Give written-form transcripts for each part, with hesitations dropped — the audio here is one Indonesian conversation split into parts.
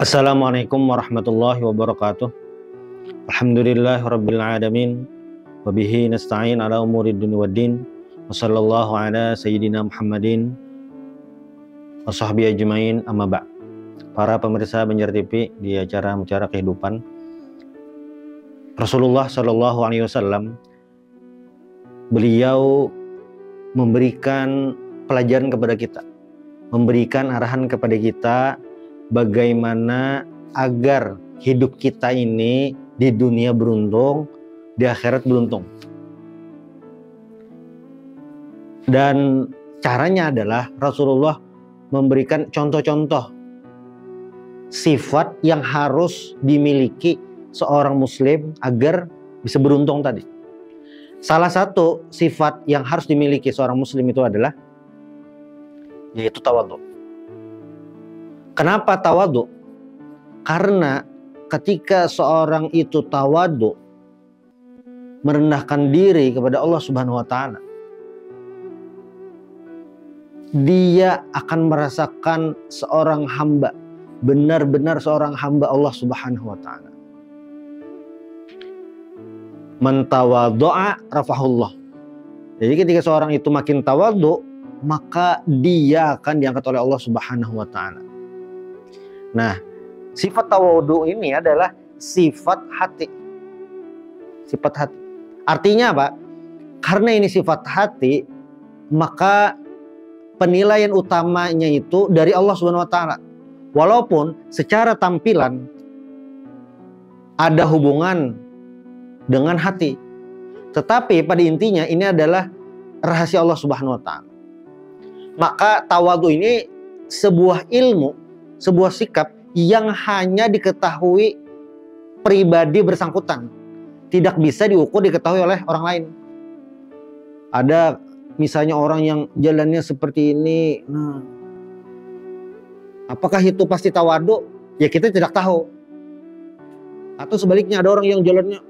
Assalamualaikum warahmatullahi wabarakatuh. Alhamdulillahirabbil alamin wa bihi nasta'in ala umurid dunya waddin. Wa sallallahu ala sayyidina Muhammadin wa sahbihi ajmain, amma ba'. Para pemirsa Banjar TV di acara Mutiara Kehidupan, Rasulullah Shallallahu alaihi wasallam beliau memberikan pelajaran kepada kita, memberikan arahan kepada kita bagaimana agar hidup kita ini di dunia beruntung, di akhirat beruntung. Dan caranya adalah Rasulullah memberikan contoh-contoh sifat yang harus dimiliki seorang muslim agar bisa beruntung tadi. Salah satu sifat yang harus dimiliki seorang muslim itu adalah yaitu tawadhu. Kenapa tawadhu? Karena ketika seorang itu tawadhu, merendahkan diri kepada Allah Subhanahu wa taala, dia akan merasakan seorang hamba, benar-benar seorang hamba Allah Subhanahu wa taala. Man tawadhu'a rafa'ahullah. Jadi ketika seorang itu makin tawadhu, maka dia akan diangkat oleh Allah Subhanahu wa taala. Nah, sifat tawadhu ini adalah sifat hati. Sifat hati. Artinya apa? Karena ini sifat hati, maka penilaian utamanya itu dari Allah Subhanahu wa taala. Walaupun secara tampilan ada hubungan dengan hati, tetapi pada intinya ini adalah rahasia Allah Subhanahu wa taala. Maka tawadhu ini sebuah ilmu, sebuah sikap yang hanya diketahui pribadi bersangkutan, tidak bisa diukur, diketahui oleh orang lain. Ada misalnya orang yang jalannya seperti ini, nah, apakah itu pasti tawadhu? Ya kita tidak tahu. Atau sebaliknya ada orang yang jalannya,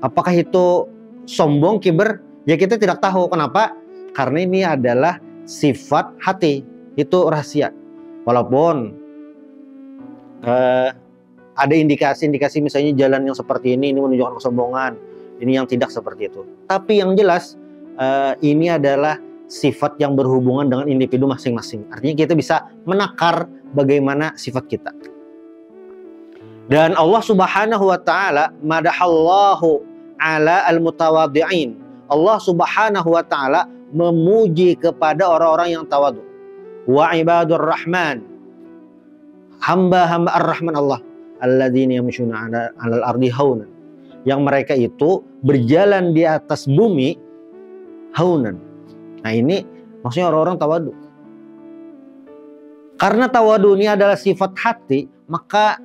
apakah itu sombong, kiber? Ya kita tidak tahu. Kenapa? Karena ini adalah sifat hati, itu rahasia. Walaupun ada indikasi-indikasi misalnya jalan yang seperti ini menunjukkan kesombongan, ini yang tidak seperti itu. Tapi yang jelas ini adalah sifat yang berhubungan dengan individu masing-masing. Artinya kita bisa menakar bagaimana sifat kita. Dan Allah Subhanahu wa taala madahallahu ala al-mutawadhi'in. Allah Subhanahu wa taala memuji kepada orang-orang yang tawadhu. Wa ibadur rahman, hamba-hamba ar-rahman Allah, alladzina yamshuna 'alal ardi haunan, yang mereka itu berjalan di atas bumi haunan. Nah ini maksudnya orang-orang tawadhu. Karena tawadhu ini adalah sifat hati, maka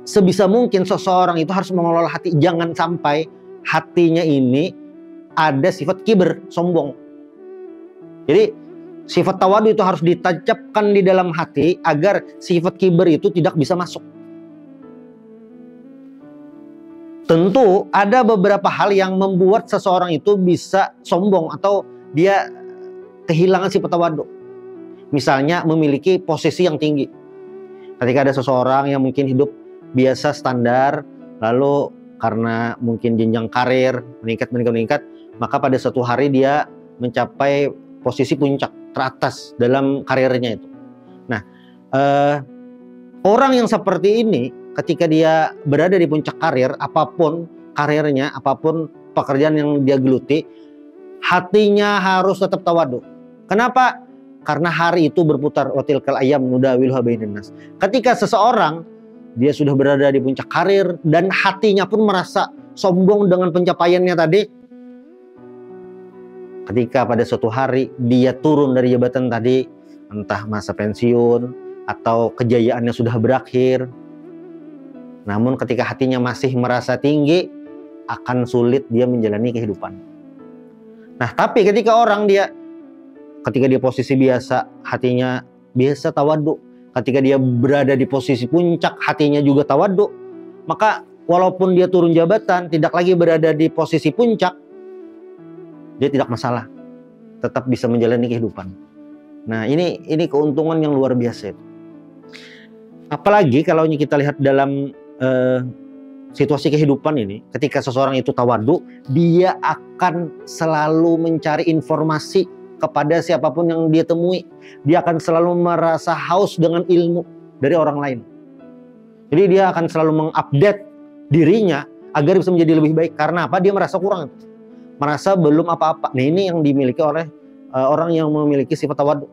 sebisa mungkin seseorang itu harus mengelola hati. Jangan sampai hatinya ini ada sifat kiber, sombong. Jadi sifat tawadhu itu harus ditancapkan di dalam hati agar sifat kiber itu tidak bisa masuk. Tentu ada beberapa hal yang membuat seseorang itu bisa sombong atau dia kehilangan sifat tawadhu. Misalnya memiliki posisi yang tinggi. Ketika ada seseorang yang mungkin hidup biasa standar, lalu karena mungkin jenjang karir meningkat, maka pada suatu hari dia mencapai posisi puncak teratas dalam karirnya itu. Nah, orang yang seperti ini ketika dia berada di puncak karir, apapun karirnya, apapun pekerjaan yang dia geluti, hatinya harus tetap tawadhu. Kenapa? Karena hari itu berputar, wa tilkal ayyam nudawiluha bainan nas. Ketika seseorang dia sudah berada di puncak karir dan hatinya pun merasa sombong dengan pencapaiannya tadi, ketika pada suatu hari dia turun dari jabatan tadi, entah masa pensiun atau kejayaannya sudah berakhir, namun ketika hatinya masih merasa tinggi, akan sulit dia menjalani kehidupan. Nah, tapi ketika dia posisi biasa, hatinya biasa tawadhu. Ketika dia berada di posisi puncak, hatinya juga tawadhu. Maka walaupun dia turun jabatan, tidak lagi berada di posisi puncak, dia tidak masalah, tetap bisa menjalani kehidupan. Nah, ini keuntungan yang luar biasa itu. Apalagi kalau kita lihat dalam situasi kehidupan ini, ketika seseorang itu tawadu, dia akan selalu mencari informasi kepada siapapun yang dia temui. Dia akan selalu merasa haus dengan ilmu dari orang lain. Jadi dia akan selalu mengupdate dirinya agar bisa menjadi lebih baik. Karena apa? Dia merasa kurang, merasa belum apa-apa. Nah, ini yang dimiliki oleh orang yang memiliki sifat tawadu.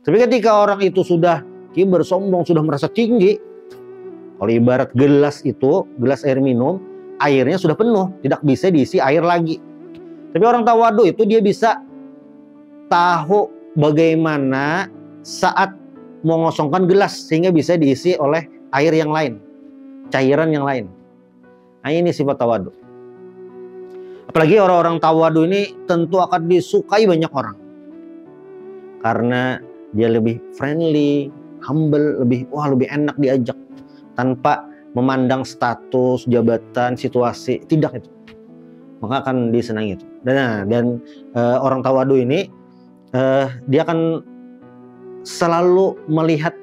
Tapi ketika orang itu sudah kibar, sombong, sudah merasa tinggi, kalau ibarat gelas itu, gelas air minum, airnya sudah penuh, tidak bisa diisi air lagi. Tapi orang tawadu itu dia bisa tahu bagaimana saat mengosongkan gelas sehingga bisa diisi oleh air yang lain, cairan yang lain. Nah, ini sifat tawadu. Apalagi orang-orang tawadu ini tentu akan disukai banyak orang. Karena dia lebih friendly, humble, lebih enak diajak tanpa memandang status, jabatan, situasi, tidak itu. Maka akan disenangi itu. Dan orang tawadu ini dia akan selalu melihat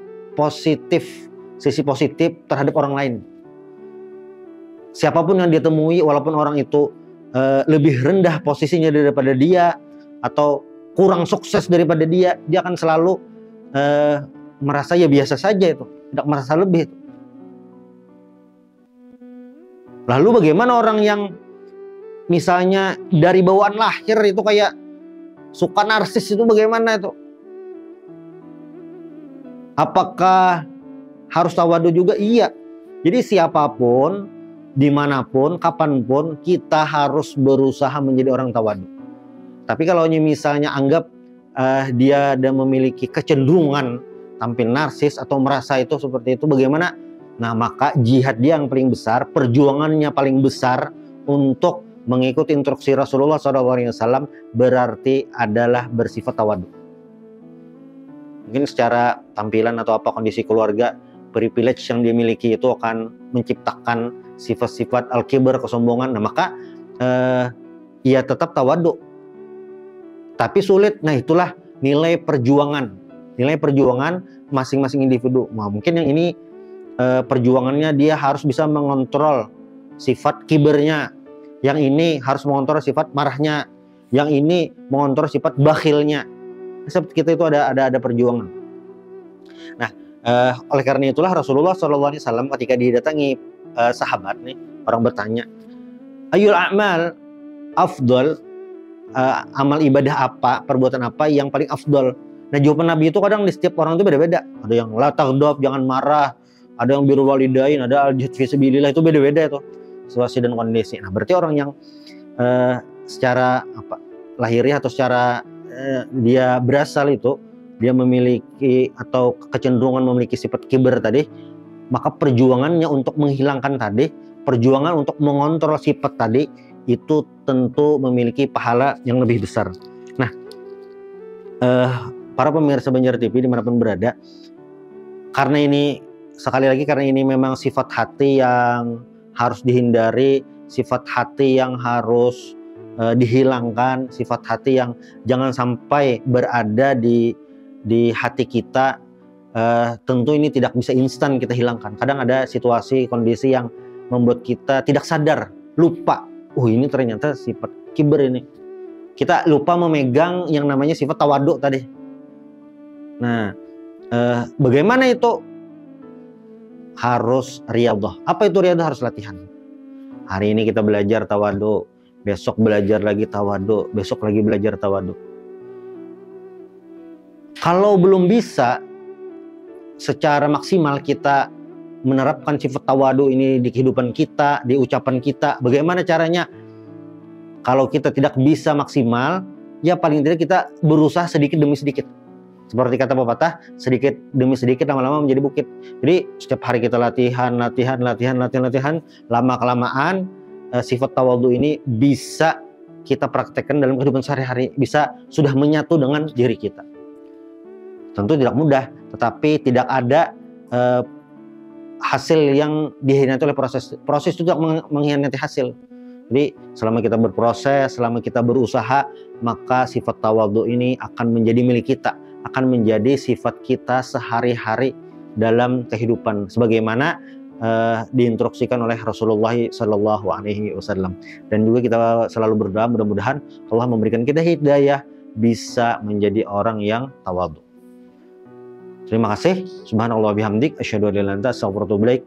sisi positif terhadap orang lain. Siapapun yang dia temui, walaupun orang itu lebih rendah posisinya daripada dia atau kurang sukses daripada dia akan selalu merasa ya biasa saja itu, tidak merasa lebih itu. Lalu bagaimana orang yang misalnya dari bawaan lahir itu kayak suka narsis, itu bagaimana itu? Apakah harus tawadu juga? Iya. Jadi siapapun, dimanapun, kapanpun, kita harus berusaha menjadi orang tawadu. Tapi kalau misalnya anggap dia ada memiliki kecenderungan tampil narsis atau merasa itu seperti itu, bagaimana? Nah, maka jihad dia yang paling besar, perjuangannya paling besar untuk mengikuti instruksi Rasulullah SAW berarti adalah bersifat tawadu. Mungkin secara tampilan atau apa kondisi keluarga, privilege yang dimiliki itu akan menciptakan sifat-sifat al-kibar, kesombongan. Nah, maka ia tetap tawadu. Tapi sulit. Nah, itulah nilai perjuangan. Nilai perjuangan masing-masing individu. Nah, mungkin yang ini perjuangannya dia harus bisa mengontrol sifat kibernya. Yang ini harus mengontrol sifat marahnya. Yang ini mengontrol sifat bakhilnya. Seperti kita itu ada perjuangan. Nah, oleh karena itulah Rasulullah SAW ketika didatangi sahabat nih, orang bertanya, ayul a'mal afdal, amal ibadah apa, perbuatan apa yang paling afdal? Nah, jawaban Nabi itu kadang di setiap orang itu beda-beda. Ada yang la taghdab, jangan marah. Ada yang birrul walidain, ada al-jihad fi sabilillah, itu beda-beda itu situasi dan kondisi. Nah, berarti orang yang secara lahiriah atau secara dia berasal itu, dia memiliki atau kecenderungan memiliki sifat kibar tadi, maka perjuangannya untuk menghilangkan tadi, perjuangan untuk mengontrol sifat tadi, itu tentu memiliki pahala yang lebih besar. Nah, para pemirsa Banjar TV dimanapun berada, karena ini sekali lagi karena ini memang sifat hati yang harus dihindari, sifat hati yang harus dihilangkan, sifat hati yang jangan sampai berada di hati kita. Tentu ini tidak bisa instan kita hilangkan. Kadang ada situasi, kondisi yang membuat kita tidak sadar, lupa. Ini ternyata sifat kiber ini. Kita lupa memegang yang namanya sifat tawadu tadi. Nah, bagaimana itu? Harus riyadhah. Apa itu riyadhah? Harus latihan. Hari ini kita belajar tawadu, besok belajar lagi tawadu, besok lagi belajar tawadu. Kalau belum bisa secara maksimal kita menerapkan sifat tawadu ini di kehidupan kita, di ucapan kita, bagaimana caranya? Kalau kita tidak bisa maksimal, ya paling tidak kita berusaha sedikit demi sedikit. Seperti kata pepatah, sedikit demi sedikit lama-lama menjadi bukit. Jadi setiap hari kita latihan, lama-kelamaan sifat tawadu ini bisa kita praktekkan dalam kehidupan sehari-hari, bisa sudah menyatu dengan diri kita. Tentu tidak mudah, tetapi tidak ada hasil yang dikhianati oleh proses. Proses itu tidak mengkhianati hasil. Jadi selama kita berproses, selama kita berusaha, maka sifat tawadhu ini akan menjadi milik kita, akan menjadi sifat kita sehari-hari dalam kehidupan sebagaimana diinstruksikan oleh Rasulullah Shallallahu Alaihi Wasallam. Dan juga kita selalu berdoa mudah-mudahan Allah memberikan kita hidayah bisa menjadi orang yang tawadhu. Terima kasih. Subhanallah bihamdik. Asyhadu an la ilaha illa anta astaghfiruka wa atubu ilaik.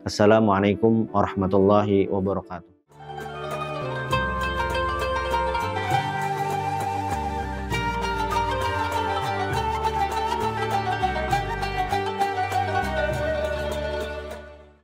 Assalamualaikum warahmatullahi wabarakatuh.